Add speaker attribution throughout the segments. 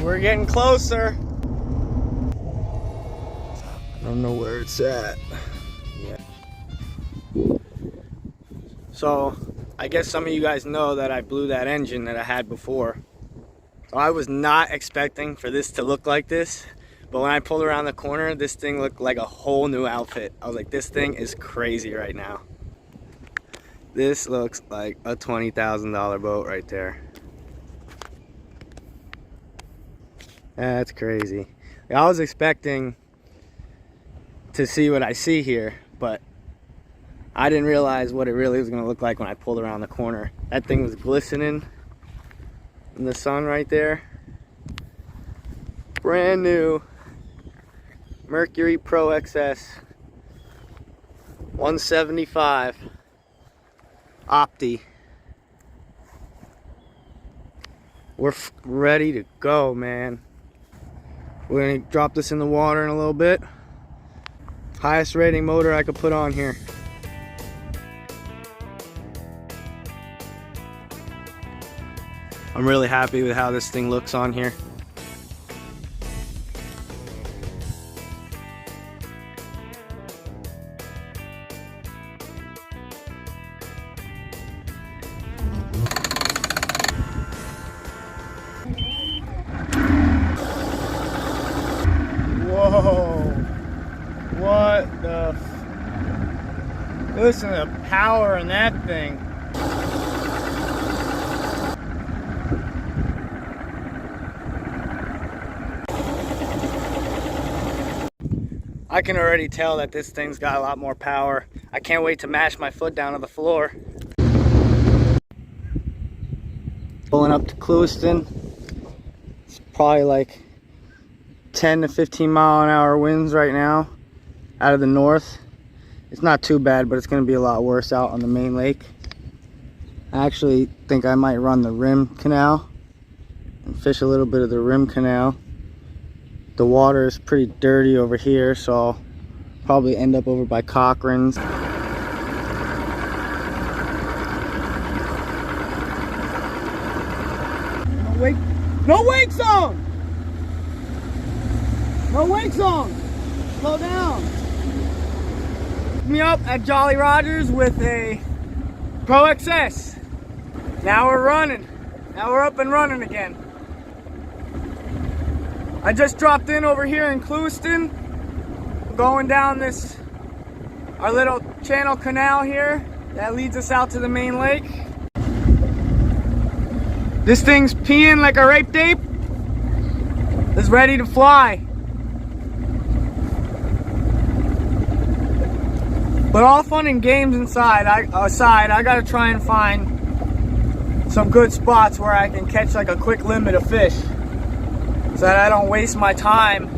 Speaker 1: We're getting closer. I don't know where it's at. Yeah. So, I guess some of you guys know that I blew that engine that I had before. So I was not expecting for this to look like this, but when I pulled around the corner, this thing looked like a whole new outfit. I was like, this thing is crazy right now. This looks like a $20,000 boat right there. That's crazy. I was expecting to see what I see here, but I didn't realize what it really was going to look like when I pulled around the corner. That thing was glistening in the sun right there. Brand new Mercury Pro XS 175 Opti. We're ready to go, man. We're gonna drop this in the water in a little bit. Highest rating motor I could put on here. I'm really happy with how this thing looks on here. Whoa, what the listen to the power in that thing. I can already tell that this thing's got a lot more power. I can't wait to mash my foot down to the floor. Pulling up to Clewiston. It's probably like 10 to 15 mile an hour winds right now out of the north. It's not too bad, but it's going to be a lot worse out on the main lake. I actually think I might run the rim canal and fish a little bit of the rim canal. The water is pretty dirty over here, so I'll probably end up over by Cochran's. No wake zone! No wake zone! Slow down! Me up at Jolly Rogers with a Pro XS. Now we're running. Now we're up and running again. I just dropped in over here in Clewiston. Going down our little channel canal here that leads us out to the main lake. This thing's peeing like a rape ape. It's ready to fly. But all fun and games aside, I gotta try and find some good spots where I can catch like a quick limit of fish, so that I don't waste my time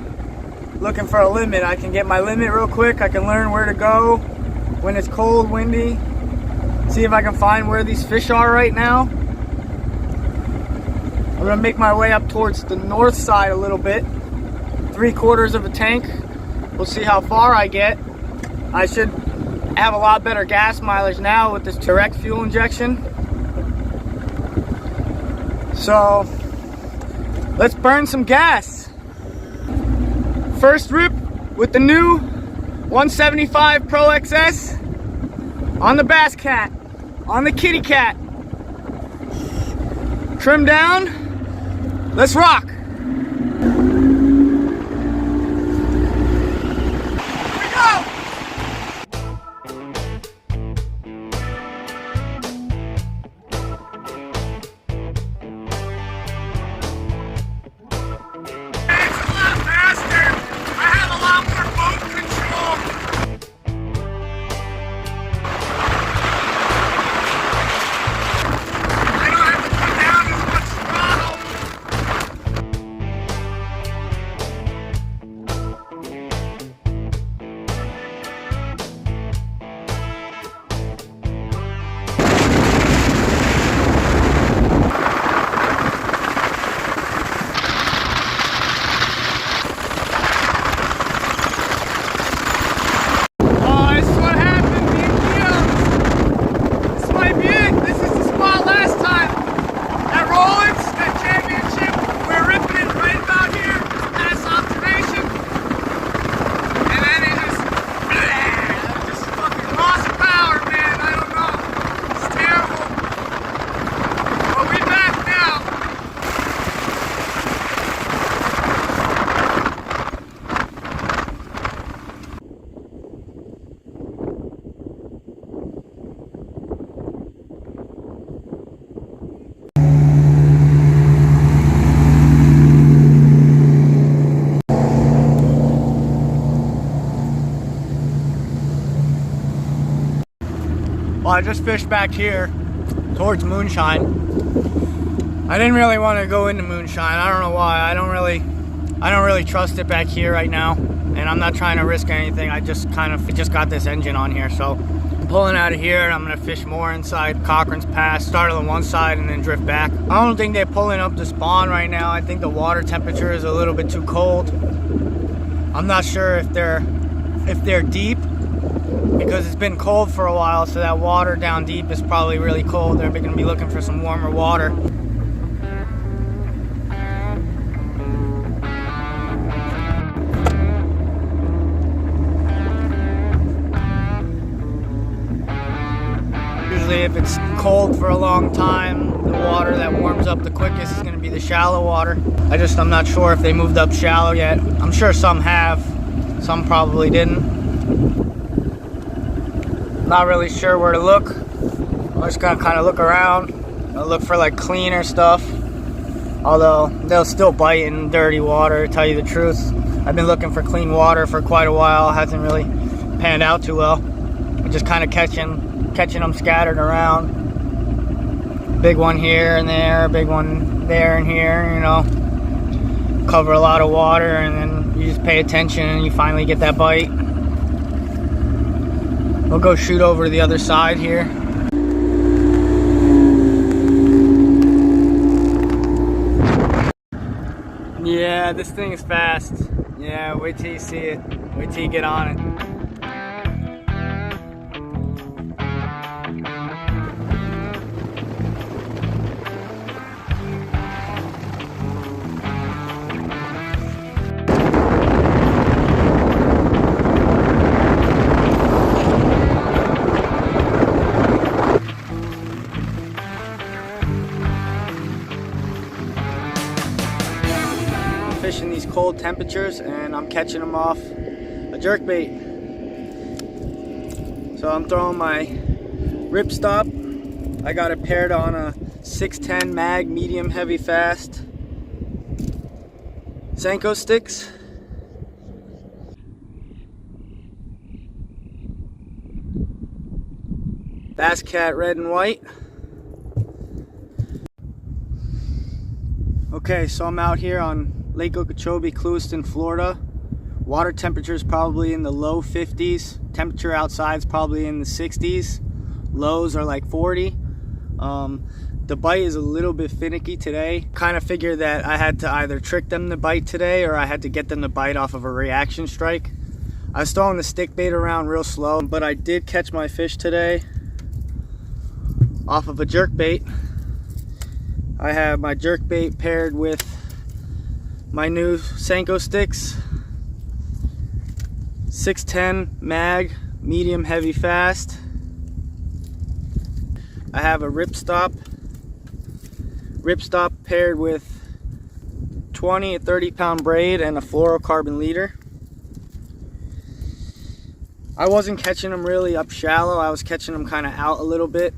Speaker 1: looking for a limit. I can get my limit real quick. I can learn where to go when it's cold, windy. See if I can find where these fish are right now. I'm gonna make my way up towards the north side a little bit. 3/4 of a tank. We'll see how far I get. I should have a lot better gas mileage now with this direct fuel injection. So let's burn some gas. First rip with the new 175 Pro XS on the Bass Cat, on the Kitty Cat. Trim down. Let's rock. Well, I just fished back here towards Moonshine. I didn't really want to go into Moonshine. I don't know why. I don't really trust it back here right now, and I'm not trying to risk anything. I just got this engine on here, so I'm pulling out of here, and I'm gonna fish more inside Cochran's Pass. Start on one side and then drift back. I don't think they're pulling up the spawn right now. I think the water temperature is a little bit too cold. I'm not sure if they're deep, because it's been cold for a while, so that water down deep is probably really cold. They're gonna be looking for some warmer water. Usually if it's cold for a long time, the water that warms up the quickest is gonna be the shallow water. I'm not sure if they moved up shallow yet. I'm sure some have, some probably didn't. Not really sure where to look. I'm just gonna kind of look around. I'll look for like cleaner stuff. Although they'll still bite in dirty water, to tell you the truth. I've been looking for clean water for quite a while. It hasn't really panned out too well. I'm just kind of catching them scattered around. Big one here and there, big one there and here, you know. Cover a lot of water, and then you just pay attention and you finally get that bite. We'll go shoot over to the other side here. Yeah, this thing is fast. Yeah, wait till you see it. Wait till you get on it. Fishing these cold temperatures, and I'm catching them off a jerkbait. So I'm throwing my ripstop. I got it paired on a 610 mag medium heavy fast Senko sticks. Bass Cat red and white. Okay, so I'm out here on Lake Okeechobee, Clewiston, Florida. Water temperature is probably in the low 50s. Temperature outside is probably in the 60s. Lows are like 40. The bite is a little bit finicky today. Kind of figured that I had to either trick them to bite today, or I had to get them to bite off of a reaction strike. I was throwing the stick bait around real slow, but I did catch my fish today off of a jerk bait. I have my jerk bait paired with my new Senko sticks, 610 mag medium heavy fast. I have a ripstop paired with 20 to 30 pound braid and a fluorocarbon leader. I wasn't catching them really up shallow. I was catching them kind of out a little bit.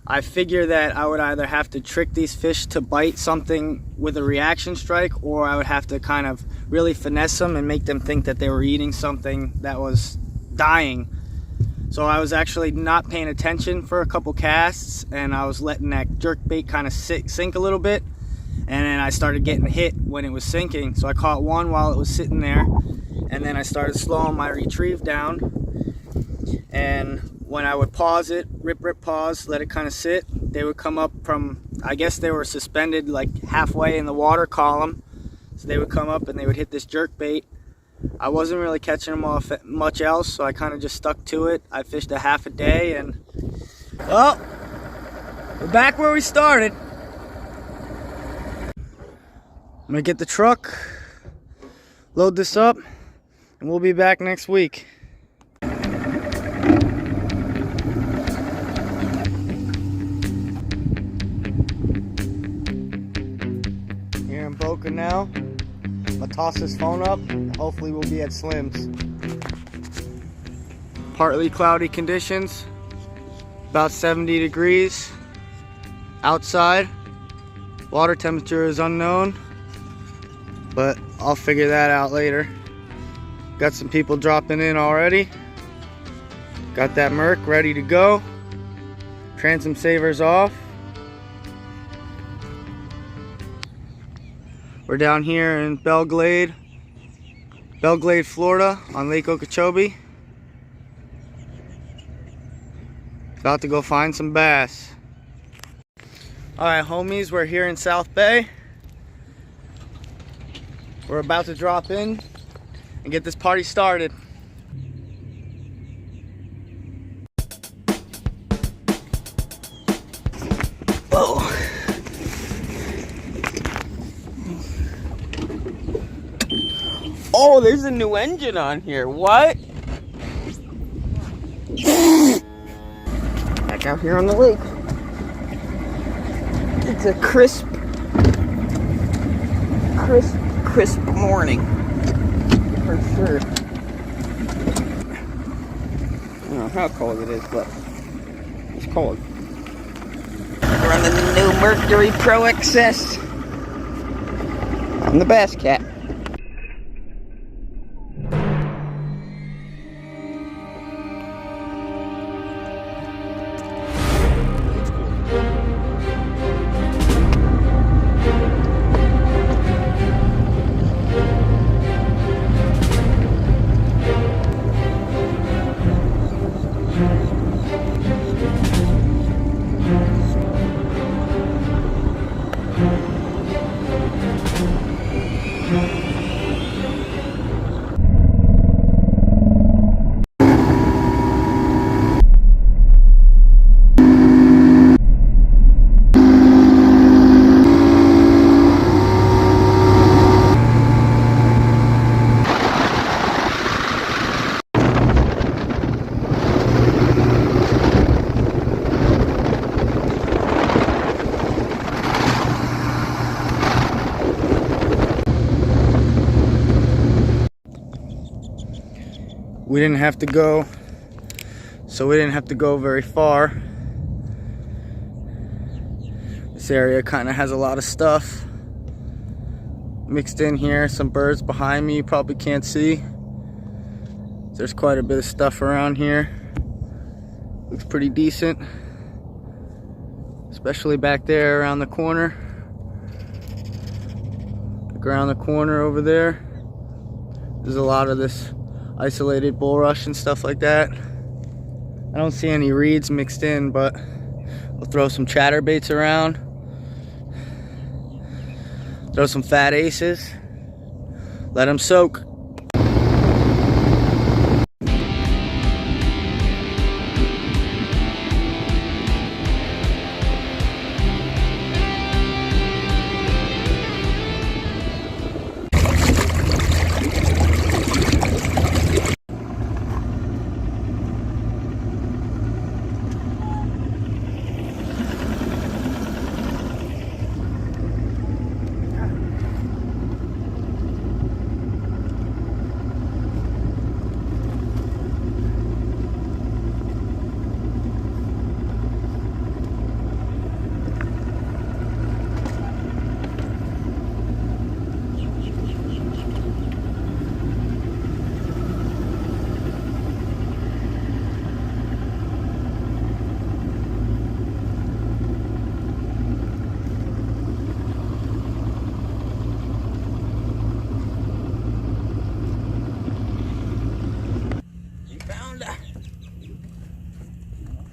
Speaker 1: I figured that I would either have to trick these fish to bite something with a reaction strike, or I would have to kind of really finesse them and make them think that they were eating something that was dying. So I was actually not paying attention for a couple casts, and I was letting that jerk bait kind of sink a little bit, and then I started getting hit when it was sinking. So I caught one while it was sitting there, and then I started slowing my retrieve down. And when I would pause it, rip, pause, let it kind of sit, they would come up from, I guess they were suspended like halfway in the water column. So they would come up and they would hit this jerk bait. I wasn't really catching them off much else, so I kind of just stuck to it. I fished a half a day, and well, we're back where we started. I'm gonna get the truck, load this up, and we'll be back next week. Here in Boca now. I'm gonna toss this phone up. Hopefully we'll be at Slim's. Partly cloudy conditions, about 70 degrees outside. Water temperature is unknown, but I'll figure that out later. Got some people dropping in already. Got that Merc ready to go. Transom saver's off. We're down here in Belle Glade, Florida on Lake Okeechobee. About to go find some bass. Alright homies, we're here in South Bay. We're about to drop in and get this party started. Whoa.
Speaker 2: Oh, there's a new engine on here. What? Back out here on the lake. It's a crisp morning. For sure. I don't know how cold it is, but it's cold. We're on the new Mercury Pro XS. I'm the Bass Cat.
Speaker 1: We didn't have to go, so we didn't have to go very far. This area kind of has a lot of stuff mixed in here. Some birds behind me you probably can't see. There's quite a bit of stuff around here. Looks pretty decent, especially back there around the corner. Look around the corner over there. There's a lot of this isolated bulrush and stuff like that. I don't see any reeds mixed in, but we'll throw some chatterbaits around. Throw some fat aces. Let them soak.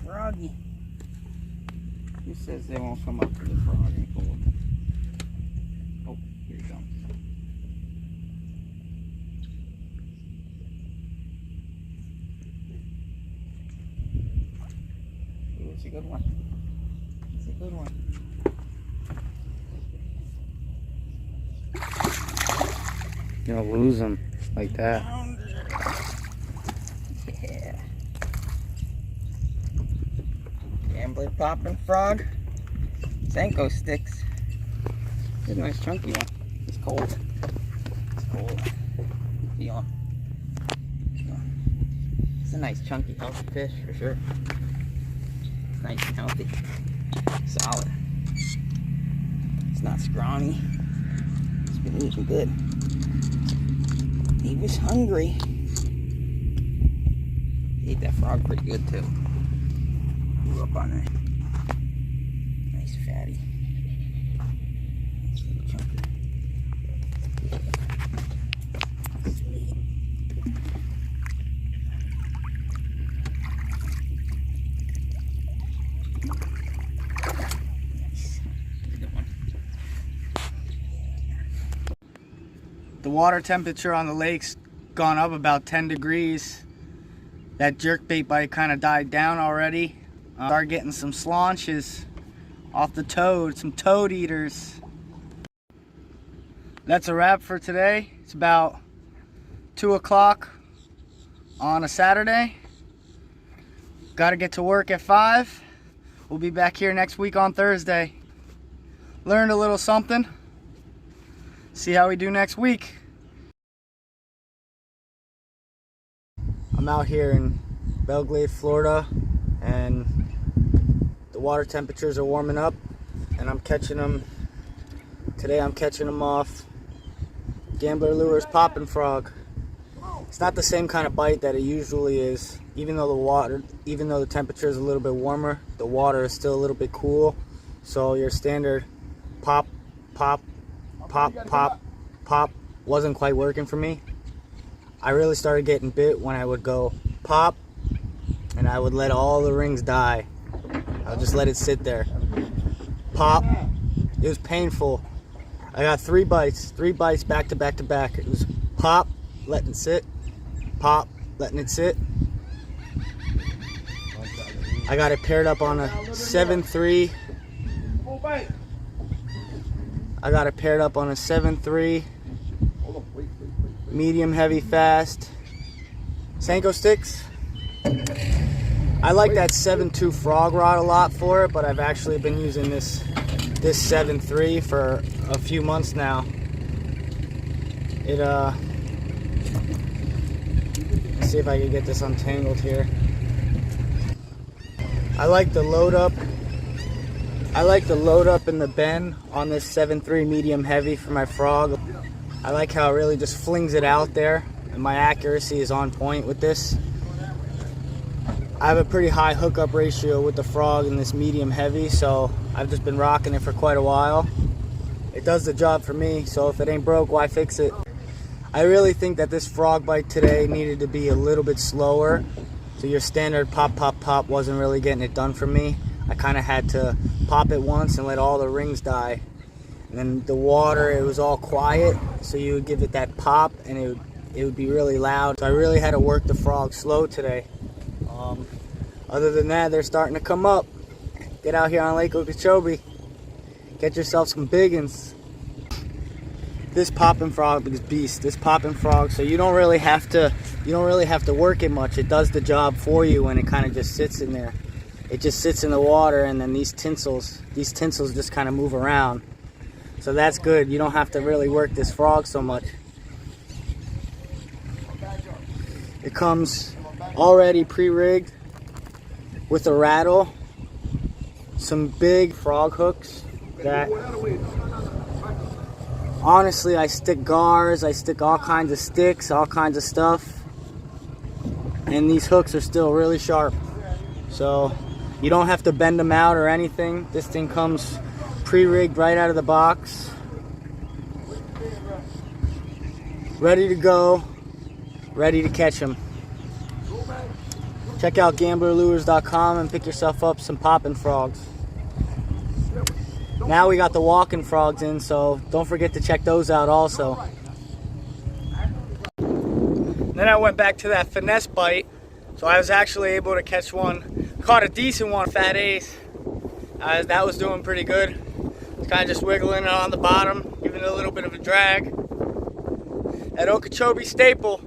Speaker 2: Froggy. Who says they won't come up to the frog and cold? Oh, here he comes. Ooh, it's a good one. It's a good one.
Speaker 1: You don't lose them like that.
Speaker 2: Yeah. Gambler popping frog. Senko sticks. It's a nice chunky one. It's cold. It's cold. Feel. It's a nice chunky healthy fish for sure. Nice and healthy. Solid. It's not scrawny. It's been eating good. He was hungry. He ate that frog pretty good too. Grew up on it. fatty.
Speaker 1: The water temperature on the lake's gone up about 10 degrees. That jerkbait bite kind of died down already. Start getting some slaunches off the toad, some toad eaters. That's a wrap for today. It's about 2 o'clock on a Saturday. Got to get to work at 5. We'll be back here next week on Thursday. Learned a little something. See how we do next week. I'm out here in Belgrade, Florida, and the water temperatures are warming up, and I'm catching them. Today I'm catching them off Gambler Lures Poppin' Frog. It's not the same kind of bite that it usually is. Even though the temperature is a little bit warmer, the water is still a little bit cool. So your standard pop, pop, pop, pop, pop wasn't quite working for me. I really started getting bit when I would go pop and I would let all the rings die. I would just let it sit there. Pop. It was painful. I got 3 bites back to back to back. It was pop, letting it sit, pop, letting it sit. I got it paired up on a 7-3. I got it paired up on a 7-3. Medium heavy fast Senko sticks. I like that 7-2 frog rod a lot for it, but I've actually been using this 7-3 for a few months now. Let's see if I can get this untangled here. I like the load up in the bend on this 7-3 medium heavy for my frog. I like how it really just flings it out there, and my accuracy is on point with this. I have a pretty high hookup ratio with the frog in this medium heavy, so I've just been rocking it for quite a while. It does the job for me, so if it ain't broke, why fix it? I really think that this frog bite today needed to be a little bit slower. So your standard pop, pop, pop wasn't really getting it done for me. I kind of had to pop it once and let all the rings die. And then the water, it was all quiet, so you would give it that pop and it would be really loud. So I really had to work the frog slow today. Other than that, they're starting to come up. Get out here on Lake Okeechobee. Get yourself some biggins. This popping frog is beast. This popping frog, so you don't really have to work it much. It does the job for you when it kind of just sits in there. It just sits in the water, and then these tinsels just kind of move around. So that's good. You don't have to really work this frog so much. It comes already pre-rigged with a rattle, some big frog hooks that honestly I stick gars, I stick all kinds of sticks, all kinds of stuff, and these hooks are still really sharp. So you don't have to bend them out or anything. This thing comes pre-rigged right out of the box, ready to go, ready to catch them. Check out gamblerlures.com and pick yourself up some poppin' frogs. Now we got the walking frogs in, so don't forget to check those out also. Then I went back to that finesse bite, so I was actually able to catch one. Caught a decent one, fat ace. That was doing pretty good. It's kind of just wiggling it on the bottom, giving it a little bit of a drag. That Okeechobee staple.